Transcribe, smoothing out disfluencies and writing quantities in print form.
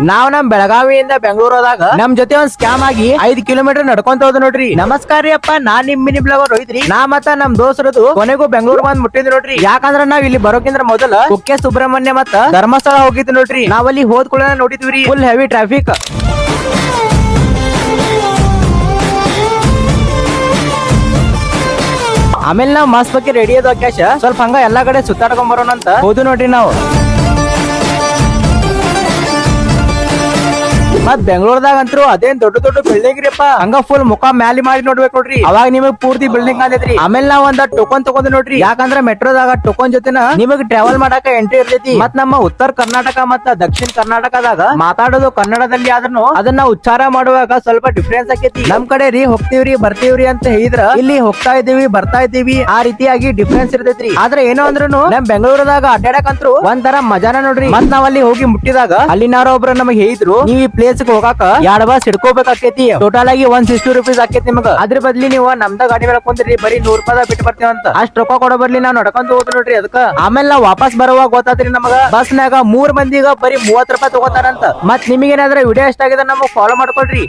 ನಾವ್ ನಮ್ ಬೆಳಗಾವಿಯಿಂದ ಬೆಂಗಳೂರು ಹೋದಾಗ ನಮ್ ಜೊತೆ ಒಂದ್ ಸ್ಕ್ಯಾಮ್ ಆಗಿ 5 ಕಿಲೋಮೀಟರ್ ನಡ್ಕೊಂತ ಹೋದ್ ನೋಡ್ರಿ. ನಮಸ್ಕಾರ ರೀ ಅಪ್ಪ, ನಾನ್ ನಿಮ್ ಮಿನಿ ಬ್ಲಾಗರ್ ರೋಹಿತ್ರಿ. ನಾ ಮತ್ತ ನಮ್ ದೋಸ್ತರದು ಕೊನೆಗೂ ಬೆಂಗಳೂರು ಬಂದ್ ಮುಟ್ಟಿದ್ ನೋಡ್ರಿ. ಯಾಕಂದ್ರ ನಾವ್ ಇಲ್ಲಿ ಬರೋಕಿಂದ್ರ ಮೊದಲ ಕುಕ್ಕೆ ಸುಬ್ರಹ್ಮಣ್ಯ ಮತ್ತ ಧರ್ಮಸ್ಥಳ ಹೋಗಿದ್ ನೋಡ್ರಿ. ನಾವ್ ಅಲ್ಲಿ ಹೋದ್ ಕೂಡ ನೋಡಿದ್ವಿ ಫುಲ್ ಹೆವಿ ಟ್ರಾಫಿಕ್. ಆಮೇಲೆ ನಾವ್ ಮಸ್ತ್ ಬಗ್ಗೆ ರೆಡಿ ಆದ ಕ್ಯಾಶ್ ಸ್ವಲ್ಪ ಹಂಗ ಎಲ್ಲಾ ಕಡೆ ಸುತ್ತಾಡ್ಕೊಂಡ್ ಬರೋಣ ಅಂತ ಹೋದು ನೋಡ್ರಿ ನಾವು. ಮತ್ ಬೆಂಗಳೂರದಾಗ ಅಂತೂ ಅದೇನ್ ದೊಡ್ಡ ದೊಡ್ಡ ಬಿಲ್ಡಿಂಗ್ ರೀಪ್ಪ, ಹಂಗ ಫುಲ್ ಮುಖ ಮ್ಯಾಲಿ ಮಾಡಿ ನೋಡ್ಬೇಕು ನೋಡ್ರಿ. ಅವಾಗ ನಿಮಗ್ ಪೂರ್ತಿ ಬಿಲ್ಡಿಂಗ್ ಕಾಣ್ತೈತ್ರಿ. ಆಮೇಲೆ ನಾವ್ ಒಂದ್ ಟೋಕನ್ ತಗೊಂಡ್ ನೋಡ್ರಿ, ಯಾಕಂದ್ರ ಮೆಟ್ರೋದಾಗ ಟೋಕನ್ ಜೊತೆನ ನಿಮಗ್ ಟ್ರಾವೆಲ್ ಮಾಡಾಕ ಎಂಟ್ರಿ ಇರ್ತೈತಿ. ಮತ್ ನಮ್ಮ ಉತ್ತರ ಕರ್ನಾಟಕ ಮತ್ತ ದಕ್ಷಿಣ ಕರ್ನಾಟಕದಾಗ ಮಾತಾಡೋದು ಕನ್ನಡದಲ್ಲಿ ಆದ್ರೂ ಅದನ್ನ ಉಚ್ಚಾರ ಮಾಡುವಾಗ ಸ್ವಲ್ಪ ಡಿಫ್ರೆನ್ಸ್ ಆಕೈತಿ. ನಮ್ ಕಡೆ ರೀ ಹೋಗ್ತಿವ್ರಿ ಬರ್ತೀವ್ರಿ ಅಂತ ಹೇಳಿದ್ರ ಇಲ್ಲಿ ಹೋಗ್ತಾ ಇದೀವಿ ಬರ್ತಾ ಇದೀವಿ ಆ ರೀತಿಯಾಗಿ ಡಿಫ್ರೆನ್ಸ್ ಇರ್ತೈತ್ರಿ. ಆದ್ರೆ ಏನೋ ಅಂದ್ರೂ ನಮ್ ಬೆಂಗಳೂರದಾಗ ಅಡ್ಡಾಡಕಂತ್ರು ಒಂಥರ ಮಜಾನ ನೋಡ್ರಿ. ಮತ್ ನಾವ್ ಅಲ್ಲಿ ಹೋಗಿ ಮುಟ್ಟಿದಾಗ ಅಲ್ಲಿನಾರ ಒಬ್ರು ನಮಗ್ ಹೇಳಿದ್ರು, ನೀವ್ ಈ ಪ್ಲೇಸ್ ಹೋಗಾಕ 2 ಬಸ್ ಹಿಡ್ಕೋಬೇಕಾಕೇತಿ, ಟೋಟಲ್ ಆಗಿ 160 ರೂಪೀಸ್ ಆಕೇತಿ ನಿಮಗ. ಅದ್ರ ಬದ್ಲಿ ನೀವು ನಮ್ದ ಗಾಡಿ ಮೇಲೆ ಕುಂದ್ರಿ ಬರೀ 100 ರೂಪಾಯಿ ಬಿಟ್ಟು ಬರ್ತೀವಿ ಅಂತ. ಅಷ್ಟ್ ರೊಕ್ಕ ಕೊಡೋ ಬದ್ಲಿ ನಾವ್ ನಡ್ಕೊಂತ ಹೋದ್ ನೋಡ್ರಿ. ಅದಕ್ಕ ಆಮೇಲೆ ನಾವ್ ವಾಪಸ್ ಬರುವಾಗ ಗೊತ್ತಾತ್ರಿ ನಮಗ ಬಸ್ನಾಗ 3 ಮಂದಿಗ ಬರೀ 30 ರೂಪಾಯಿ ತಗೋತಾರಂತ. ಮತ್ ನಿಮಗೇನಾದ್ರೆ ವಿಡಿಯೋ ಇಷ್ಟ ಆಗಿದೆ ನಮಗ್ ಫಾಲೋ ಮಾಡ್ಕೊಳ್ರಿ.